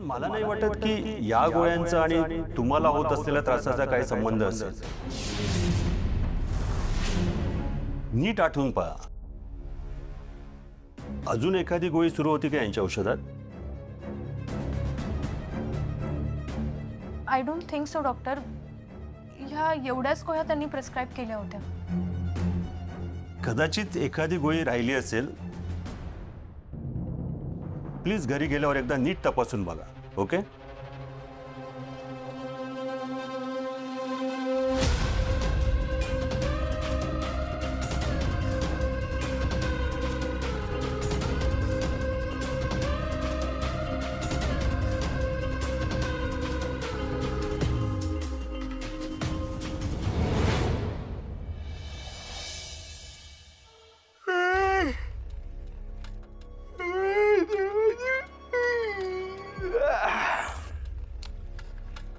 मला नाही वाटत की या गोळ्यांचा आणि तुम्हाला होत असलेल्या त्रासाचा काही संबंध असेल. नीट आठवून पहा, अजून एखादी गोळी सुरू होती का यांच्या औषधात? I don't think so doctor. ह्या एवढ्याच गोळ्या त्यांनी प्रिस्क्राईब केल्या होत्या. कदाचित एखादी गोळी राहिली असेल. प्लीज घरी गेल्यावर एकदा नीट तपासून बघा. ओके?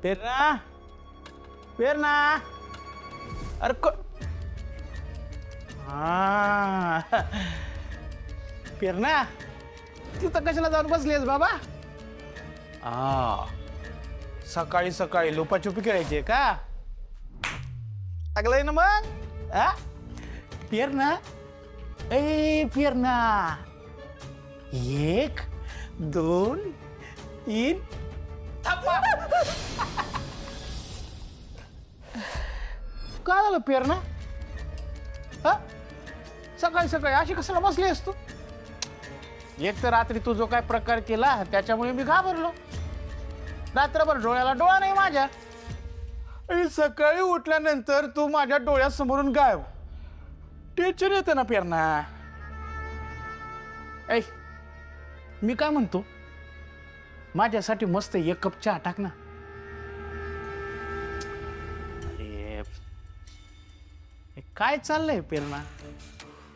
पेरणा पेरणा अरे पेरणा तिथं कशाला जाऊन बसलीस बाबा? सकाळी सकाळी लुपाछुपी खेळायची का? लागलंय ना मग? पेरणा ए पेरणा 1 2 3 काय झालं पेरणा? सकाळी सकाळी अशी कशाला बसली असतो? एक तर रात्री तू जो काय प्रकार केला त्याच्यामुळे मी घाबरलो. रात्रभर डोळ्याला डोळा नाही माझ्या. आणि सकाळी उठल्यानंतर तू माझ्या डोळ्यासमोरून गायब. टेन्शन येतं ना पेरणा. ऐ मी काय म्हणतो, माझ्यासाठी मस्त 1 कप चहा टाक ना. काय चाललंय पेरणा?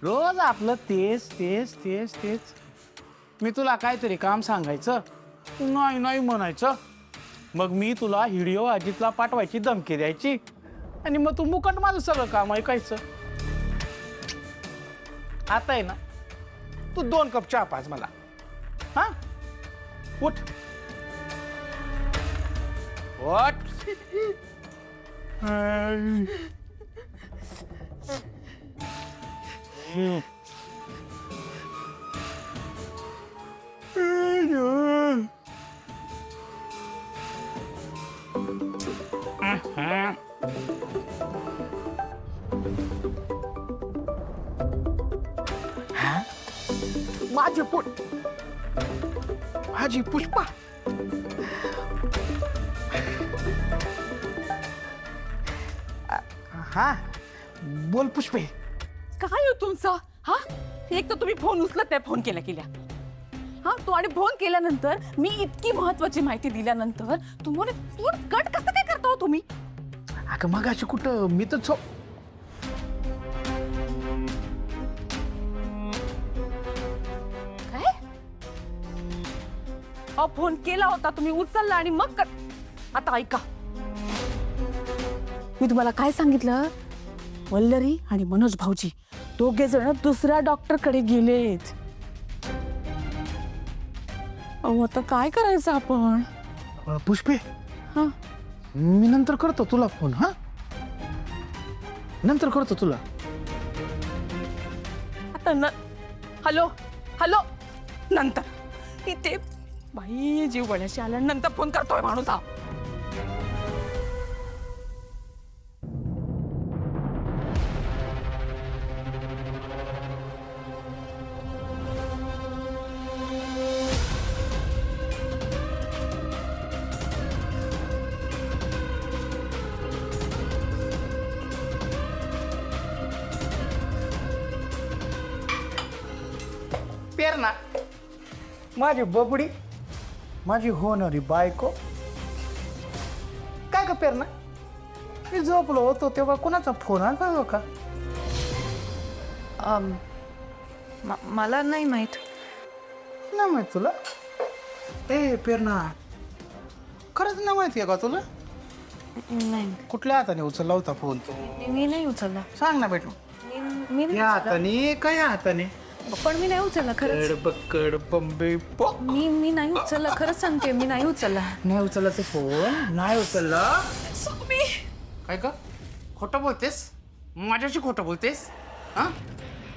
रोज आपलं तेच तेच तेच तेच. मी तुला काहीतरी काम सांगायचं, नाही नाही म्हणायचं. मग मी तुला व्हिडिओ अजितला पाठवायची धमकी द्यायची आणि मग तू मुकट माझं सगळं काम ऐकायचं. आता आहे ना, तू 2 कप चहा पाज मला. हा उठ उठ. माझी माझी पुष्पा. हा बोल पुष्पे. काय हो तुमचं? हा एक तर तुम्ही फोन उचलत नाही फोन केल्या. हा तो आणि फोन केल्यानंतर मी इतकी महत्वाची माहिती दिल्यानंतर तुम्हाला फोन कट कसं काय करता हो तुम्ही? अगं मगाशी कुठं मी तर काय? फोन केला होता तुम्ही, उचलला आणि मग आता ऐका, मी तुम्हाला काय सांगितलं? वल्लरी आणि मनोज भाऊजी दोघे जण दुसऱ्या डॉक्टरकडे गेलेत. अहो आता काय करायचं आपण? पुष्पे हा मी नंतर करतो तुला फोन. हा नंतर करतो तुला. आता हॅलो हॅलो नंतर इथे बाई जीव बळ्याशी आल्यानंतर फोन करतोय माणूस हा. पेरणा माझी बबडी, माझी होणारी बायको. काय का पेरणा, मी झोपलो होतो तेव्हा कोणाचा फोन आला का? मला नाही माहित. नाही माहित तुला? ए पेरणा, खरंच नाही माहिती आहे का तुला? नाही, कुठल्या हाताने उचलला होता फोन तू? मी नाही उचलला. सांग ना बेटू. मी या हाताने का या हाताने? पण मी नाही उचलला खरंच. बक्कड बंबे पो. मी नाही उचलला, खरंच सांगते मी नाही उचलला. नाही उचलला ते फोन, नाही उचलला. स्वामी काय का खोटं बोलतेस? माझ्याशी खोटं बोलतेस? हा,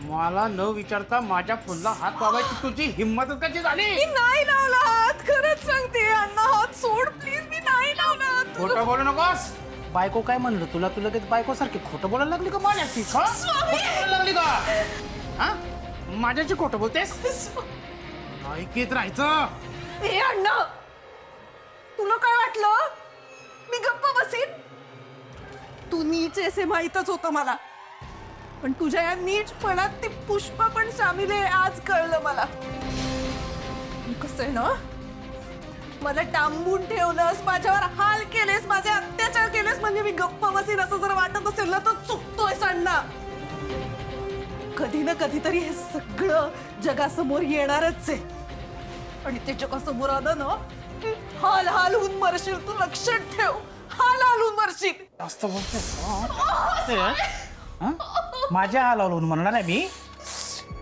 मला न विचारता माझ्या फोनला हात लावायची तुझी हिंमत कशी झाली? मी नाही लावला हात, खरंच सांगते अण्णा, हात सोड प्लीज, मी नाही लावला हात. खोटं बोलू नकोस. बायको काय म्हणलं तुला? तुला लगेच बायको सारखी खोटं बोलायला लागली का माझ्याशी? हा? खोटं बोलायला लागली का? हा, माझ्याशी खोटं बोलतेस? ऐकीत राहायचं. ए अण्णा, तुला काय वाटलं मी गप्प बसीन? तू नीच आहेस हे माहीतच होतं मला, पण तुझ्या या नीचपणात ती पुष्प पण सामील आहे आज कळलं मला. कसं आहे ना, मला डांबून ठेवलंस, माझ्यावर हाल केलेस, माझे अत्याचार केलेस म्हणजे मी गप्प बसीन असं जर वाटत असेल ना तर चुकतोय अण्णा. कधी ना कधीतरी हे सगळं जगासमोर येणारच आहे आणि ते जगासमोर आलं ना की हाल हाल होऊन मरशील. तू लक्षात ठेव, हाल हाल होऊन मरशील. जास्त बोलतेस. हा? माझे हाल होऊन म्हणणार नाही मी.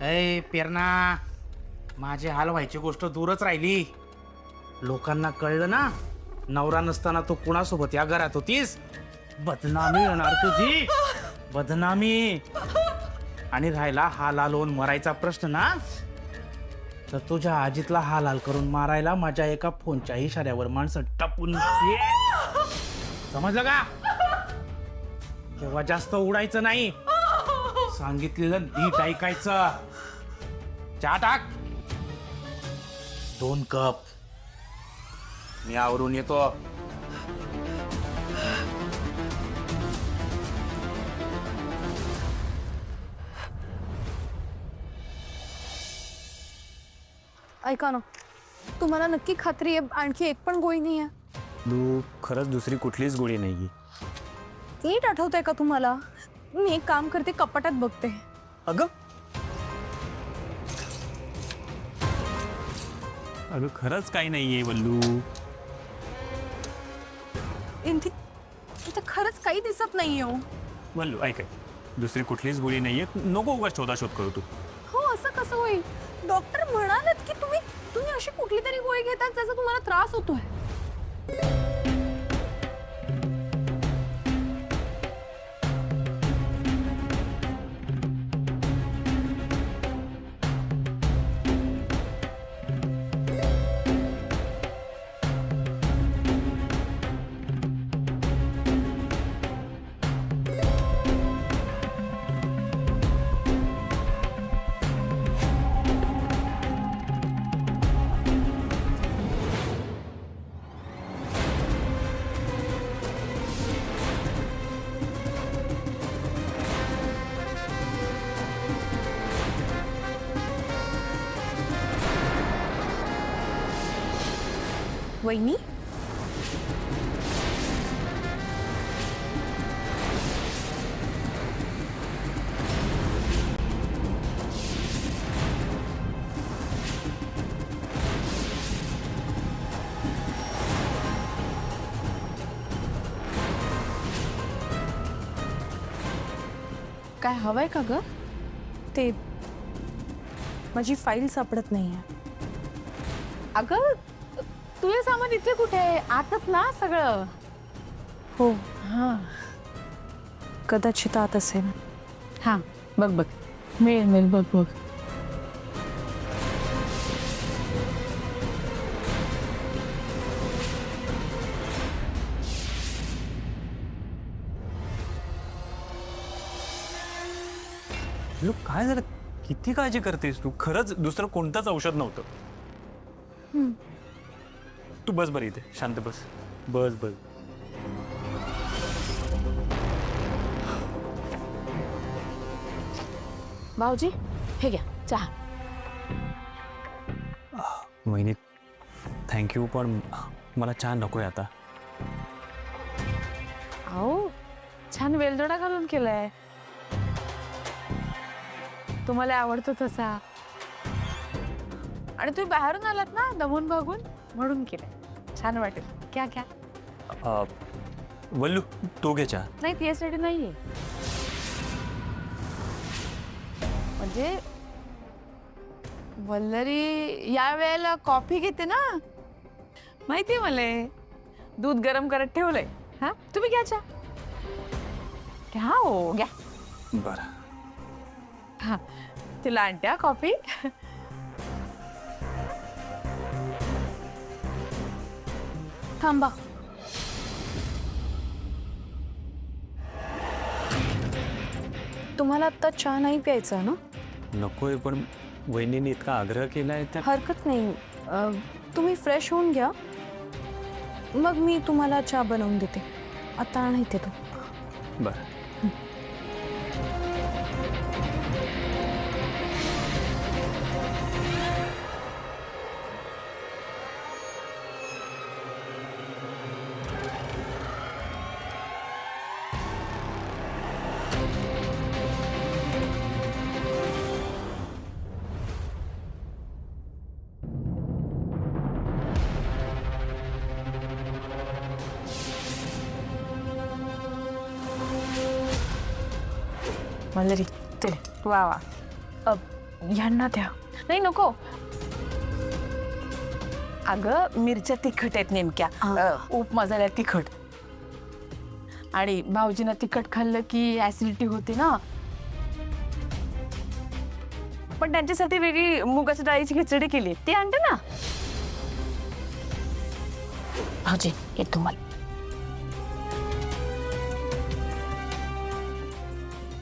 ए पेरणा, माझे हाल व्हायची गोष्ट दूरच राहिली. लोकांना कळलं ना नवरा नसताना तू कुणासोबत या घरात होतीस, बदनामी होणार तुझी, बदनामी. आणि राहिला हाल हाल होऊन मरायचा प्रश्न ना, तर तुझ्या आजीतला हाल हाल करून मारायला माझ्या एका फोनच्या इशाऱ्यावर माणसं टपून समजलं का? तेव्हा जास्त उडायचं नाही, सांगितलेलं नीट ऐकायचं. चहा टाक 2 कप, मी आवरून येतो. ऐका ना, तुम्हाला नक्की खात्री आहे आणखी एक पण गोळी नाही आहे? तू खरंच दुसरी कुठलीच गोळी नाही. नीट आठवतंय का तुम्हाला? मी एक काम करते, कपाटात बघते. अगं अगं खरंच काही नाहीये वल्लू. इथे खरंच काही दिसत नाहीये हो. वल्लू ऐक, दुसरी कुठलीच गोळी नाहीये, नको उगाच शोधाशोध करू तू. हो, असं कसं होईल? डॉक्टर म्हणालेत की तुम्ही अशी कुठली तरी गोळी घेतात ज्याचा तुम्हाला त्रास होतोय. वहिनी, काय हवंय का ग? ते माझी फाईल सापडत नाहीये. अगं तुझे सामान इथे कुठे आहे? आतच ना सगळं. हो, हां, कदाचित आत असेल. हा बघ बघ, मिळेल बघ बघ. वल्लू काय झालं? किती काळजी करतेस तू? खरंच दुसरं कोणतंच औषध नव्हतं. तू बस बरं इथे, शांत बस, बस बस. भाऊजी हे घ्या चहा. वहिनी थँक्यू, पण मला चहा नकोय आता. अहो छान वेलदोडा घालून केलाय, तुम्हाला आवडतो तसा. आणि तुम्ही बाहेरून आलात ना दमून भागून, म्हणून केलंय. छान वाटेल. क्या क्या वल्लू तो घे चहा. नाही पियासाठी नाहीये, म्हणजे वल्लरी या वेळेला कॉफी घेते ना. माहितीये मला, दूध गरम करत ठेवलंय. हा तुम्ही घ्या चहा. घ्या हो घ्या. बरं. हा तिला आणत्या कॉफी. थांबा. तुम्हाला आता चहा नाही प्यायचा ना? नकोय, पण वहिनीने इतका आग्रह केलाय तर. हरकत नाही. तुम्ही फ्रेश होऊन घ्या, मग मी तुम्हाला चहा बनवून देते. आता नाही ते तो. बरं. मल्लरी ते वा वा. यांना द्या. नाही नको. अगं मिरच्या तिखट आहेत नेमक्या. उपमा झाल्या तिखट. आणि भाऊजींना तिखट खाल्लं की ऍसिडिटी होते ना. पण त्यांच्यासाठी वेगळी मुगाच्या डाळीची खिचडी केली, ती आणते ना. भाऊजी हे तुम्हाला.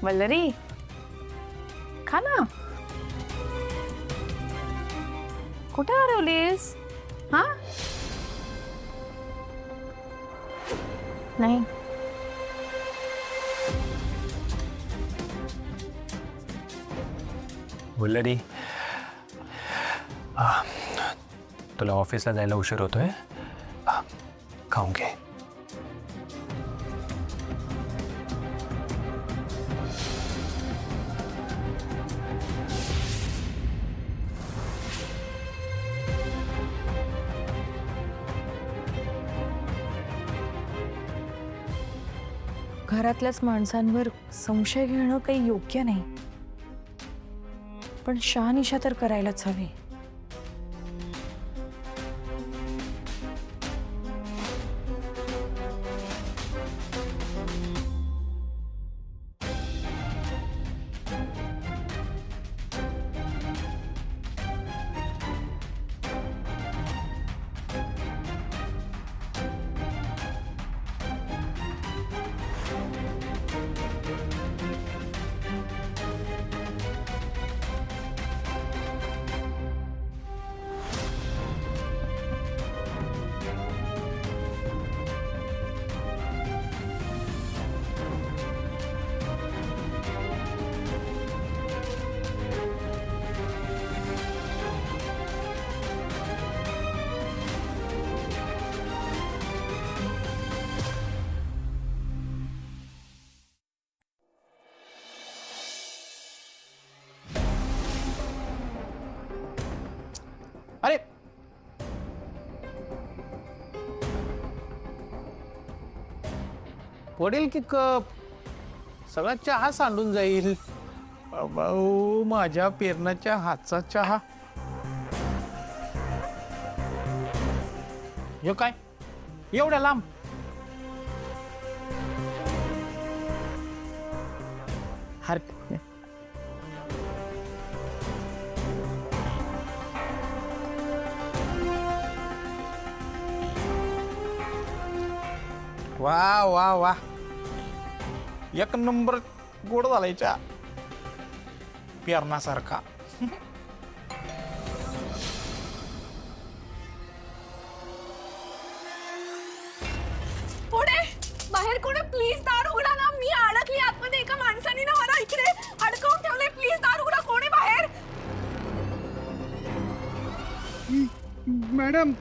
वल्लरी खा ना. कुठे हरवलीस? हा नाही. वल्लरी, तुला ऑफिसला जायला उशीर होतोय. खाऊन घे. घरातल्याच माणसांवर संशय घेणं काही योग्य नाही, पण शहानिशा तर करायलाच हवी. अरे पडेल की कप. सगळा चहा सांडून जाईल. भाऊ माझ्या पेरणाच्या हातचा चहा. हे काय एवढ्या लांब? हरकत नाही. वा वा वा, एक नंबर गोड झालाय चहा पेरणासारखा. पुढे बाहेर कोणी प्लीज दार उघडा ना. मी अडकली आतमध्ये. एका माणसाने ना मला इकडे अडकवून ठेवले. प्लीज दार उघडा. कोणी बाहेर? मॅडम